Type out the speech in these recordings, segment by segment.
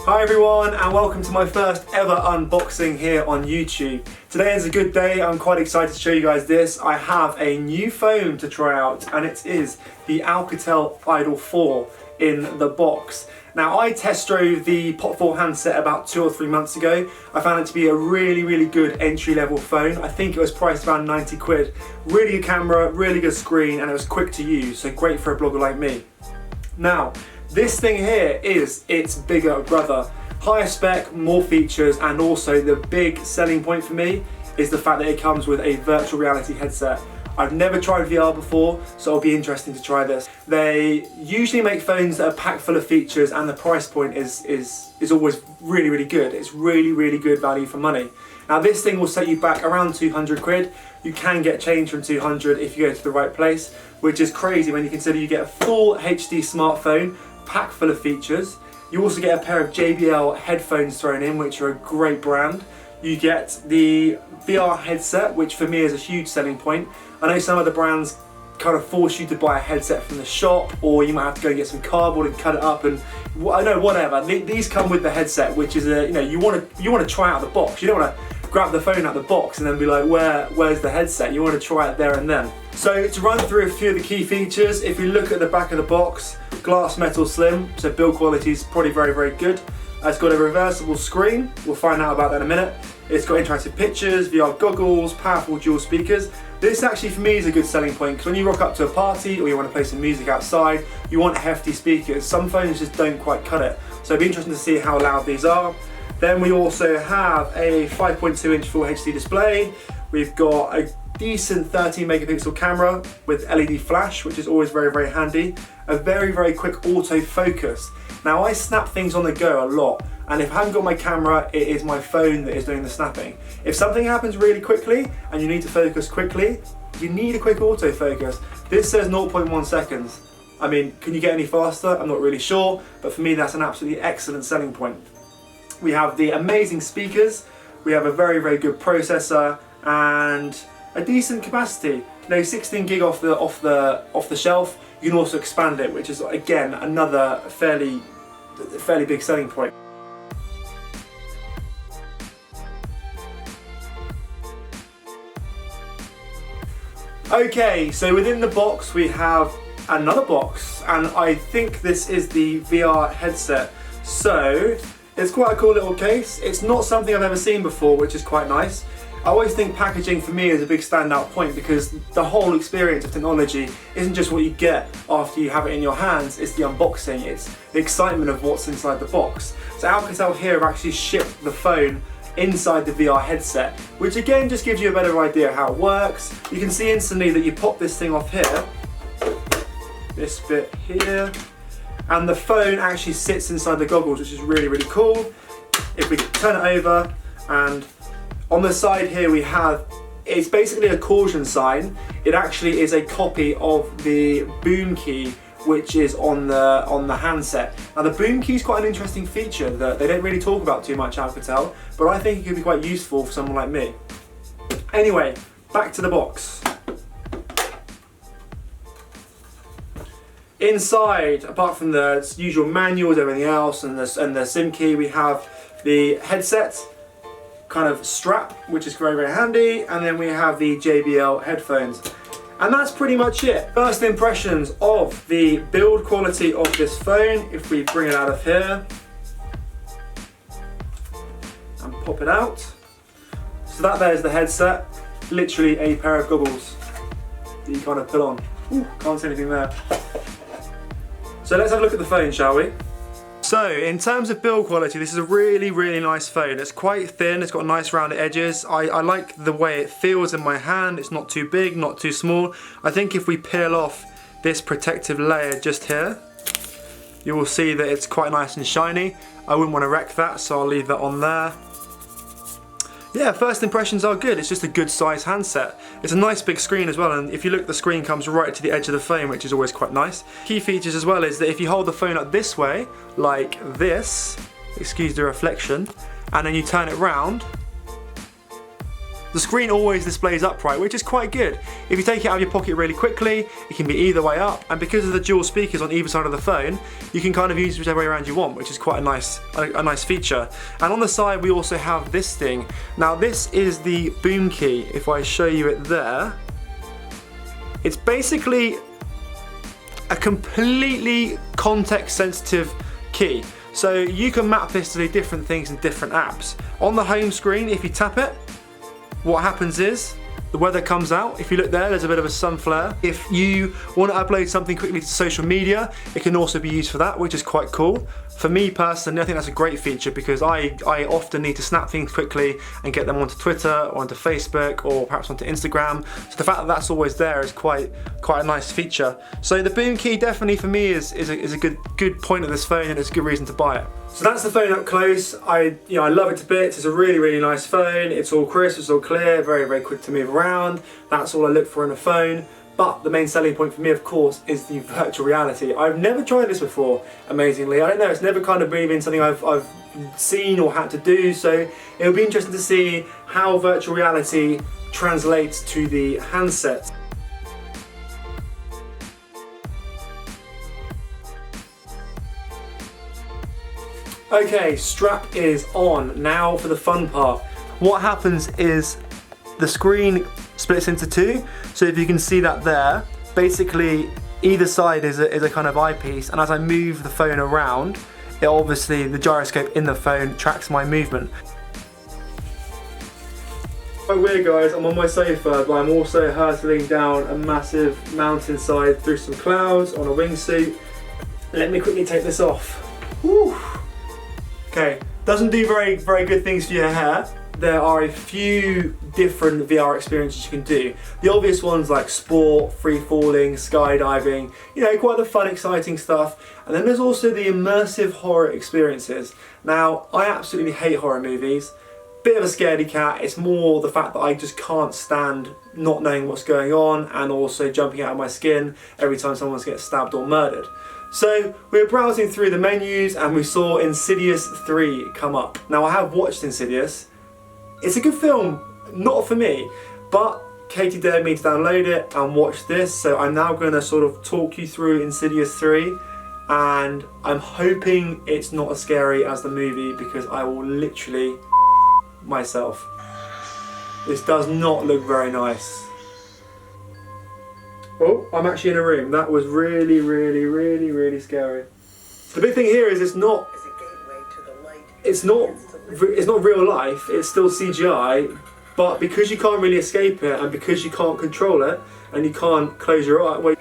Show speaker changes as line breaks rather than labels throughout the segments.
Hi everyone, and welcome to my first ever unboxing here on YouTube. Today is a good day. I'm quite excited to show you guys this. I have a new phone to try out, and it is the Alcatel Idol 4 in the box. Now, I test drove the Pop 4 handset about 2 or 3 months ago. I found it to be a really good entry-level phone. I think it was priced around 90 quid. Really good camera, really good screen, and it was quick to use, so great for a blogger like me. Now, this thing here is its bigger brother. Higher spec, more features, and also the big selling point for me is the fact that it comes with a virtual reality headset. I've never tried VR before, so it'll be interesting to try this. They usually make phones that are packed full of features, and the price point is always really good. It's really good value for money. Now, this thing will set you back around 200 quid. You can get change from 200 if you go to the right place, which is crazy when you consider you get a full HD smartphone packed full of features. You also get a pair of JBL headphones thrown in, which are a great brand. You get the VR headset, which for me is a huge selling point. I know some of the brands kind of force you to buy a headset from the shop, or you might have to go and get some cardboard and cut it up, and I know, whatever. These come with the headset, which is a, you want to try out the box. You don't want to grab the phone out the box and then be like, where's the headset? You want to try it there and then. So to run through a few of the key features, if you look at the back of the box, glass metal slim, so build quality is probably very good. It's got a reversible screen, we'll find out about that in a minute. It's got interactive pictures, VR goggles, powerful dual speakers. This actually for me is a good selling point, because when you rock up to a party or you want to play some music outside, you want hefty speakers. Some phones just don't quite cut it. So it'll be interesting to see how loud these are. Then we also have a 5.2 inch full HD display. We've got a decent 13 megapixel camera with LED flash, which is always very handy. A very quick autofocus. Now, I snap things on the go a lot, and if I haven't got my camera, it is my phone that is doing the snapping. If something happens really quickly and you need to focus quickly, you need a quick autofocus. This says 0.1 seconds. I mean, can you get any faster? I'm not really sure, but for me that's an absolutely excellent selling point. We have the amazing speakers, we have a very good processor, and a decent capacity. 16 gig off the shelf. You can also expand it, which is again another fairly big selling point. Okay, so within the box we have another box, and I think this is the VR headset. So it's quite a cool little case. It's not something I've ever seen before, which is quite nice. I always think packaging for me is a big standout point, because the whole experience of technology isn't just what you get after you have it in your hands, it's the unboxing, it's the excitement of what's inside the box. So Alcatel here have actually shipped the phone inside the VR headset, which again just gives you a better idea of how it works. You can see instantly that you pop this thing off here, this bit here, and the phone actually sits inside the goggles, which is really cool. If we turn it over, and on the side here we have, it's basically a caution sign. It actually is a copy of the boom key, which is on the handset. Now, the boom key is quite an interesting feature that they don't really talk about too much, Alcatel, but I think it could be quite useful for someone like me. Anyway, back to the box. Inside, apart from the usual manuals, everything else, and the SIM key, we have the headset kind of strap, which is very handy, and then we have the JBL headphones. And that's pretty much it. First impressions of the build quality of this phone, if we bring it out of here and pop it out. So that there's the headset, literally a pair of goggles that you kind of put on. Ooh, can't see anything there. So let's have a look at the phone, shall we? So in terms of build quality, this is a really nice phone. It's quite thin, it's got nice rounded edges. I like the way it feels in my hand. It's not too big, not too small. I think if we peel off this protective layer just here, you will see that it's quite nice and shiny. I wouldn't want to wreck that, so I'll leave that on there. Yeah, first impressions are good. It's just a good size handset. It's a nice big screen as well, and if you look, the screen comes right to the edge of the phone, which is always quite nice. Key features as well is that if you hold the phone up this way, like this, excuse the reflection, and then you turn it round, The screen always displays upright, which is quite good. If you take it out of your pocket really quickly, it can be either way up, and because of the dual speakers on either side of the phone, you can kind of use it whichever way around you want, which is quite a nice feature. And on the side we also have this thing. Now this is the boom key. If I show you it there, it's basically a completely context sensitive key. So you can map this to do different things in different apps. On the home screen, if you tap it, what happens is the weather comes out. If you look there, there's a bit of a sun flare. If you want to upload something quickly to social media, it can also be used for that, which is quite cool. For me personally, I think that's a great feature because I often need to snap things quickly and get them onto Twitter or onto Facebook or perhaps onto Instagram. So the fact that that's always there is quite a nice feature. So the boom key definitely for me is a good point of this phone, and it's a good reason to buy it. So that's the phone up close. I love it to bits. It's a really nice phone. It's all crisp, it's all clear, very quick to move around. That's all I look for in a phone. But the main selling point for me, of course, is the virtual reality. I've never tried this before, amazingly. I don't know, it's never kind of really been something I've seen or had to do, so it'll be interesting to see how virtual reality translates to the handset. Okay, strap is on. Now for the fun part. What happens is the screen splits into two, so if you can see that there, basically either side is a kind of eyepiece, and as I move the phone around, it obviously, the gyroscope in the phone tracks my movement. Quite weird guys, I'm on my sofa, but I'm also hurtling down a massive mountainside through some clouds on a wingsuit. Let me quickly take this off. Whew. Okay, doesn't do very good things for your hair. There are a few different VR experiences you can do. The obvious ones like sport, free falling, skydiving, quite the fun, exciting stuff. And then there's also the immersive horror experiences. Now, I absolutely hate horror movies. Bit of a scaredy cat. It's more the fact that I just can't stand not knowing what's going on and also jumping out of my skin every time someone gets stabbed or murdered. So we were browsing through the menus and we saw Insidious 3 come up. Now I have watched Insidious. It's a good film, not for me, but Katie dared me to download it and watch this, so I'm now going to sort of talk you through Insidious 3, and I'm hoping it's not as scary as the movie because I will literally myself. This does not look very nice. Oh, I'm actually in a room. That was really scary. The big thing here is it's not real life, it's still CGI, but because you can't really escape it and because you can't control it and you can't close your eye. Wait.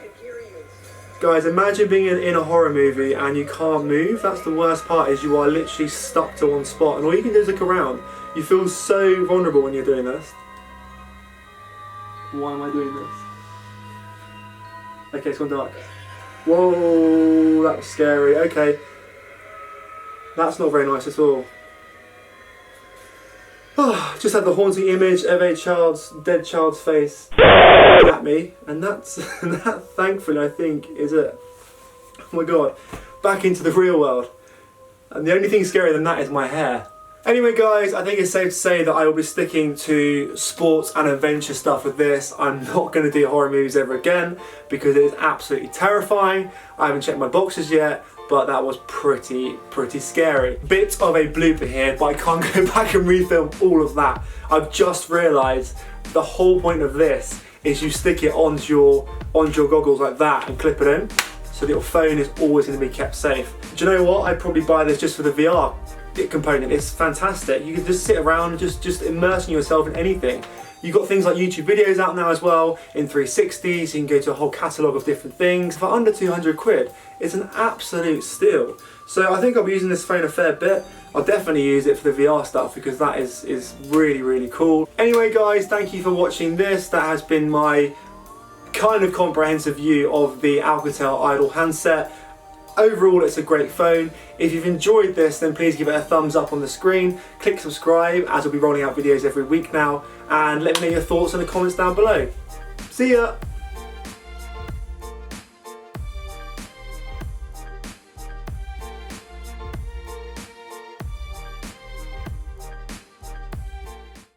Guys, imagine being in a horror movie and you can't move. That's the worst part, is you are literally stuck to one spot and all you can do is look around. You feel so vulnerable when you're doing this. Why am I doing this? Okay, it's gone dark. Whoa, that was scary. Okay. That's not very nice at all. Oh, just had the haunting image of a dead child's face at me, and that thankfully I think is it. Oh my god, back into the real world. And the only thing scarier than that is my hair. Anyway guys, I think it's safe to say that I will be sticking to sports and adventure stuff with this. I'm not going to do horror movies ever again because it is absolutely terrifying. I haven't checked my boxes yet, but that was pretty scary. Bit of a blooper here, but I can't go back and refilm all of that. I've just realised the whole point of this is you stick it onto your goggles like that and clip it in, so that your phone is always going to be kept safe. Do you know what? I'd probably buy this just for the VR component. It's fantastic. You can just sit around and just immersing yourself in anything. You've got things like YouTube videos out now as well in 360, so you can go to a whole catalogue of different things. For under 200 quid, it's an absolute steal. So I think I'll be using this phone a fair bit. I'll definitely use it for the VR stuff because that is really cool. Anyway guys, thank you for watching this. That has been my kind of comprehensive view of the Alcatel Idol handset. Overall, it's a great phone. If you've enjoyed this, then please give it a thumbs up on the screen. Click subscribe, as we'll be rolling out videos every week now. And let me know your thoughts in the comments down below. See ya!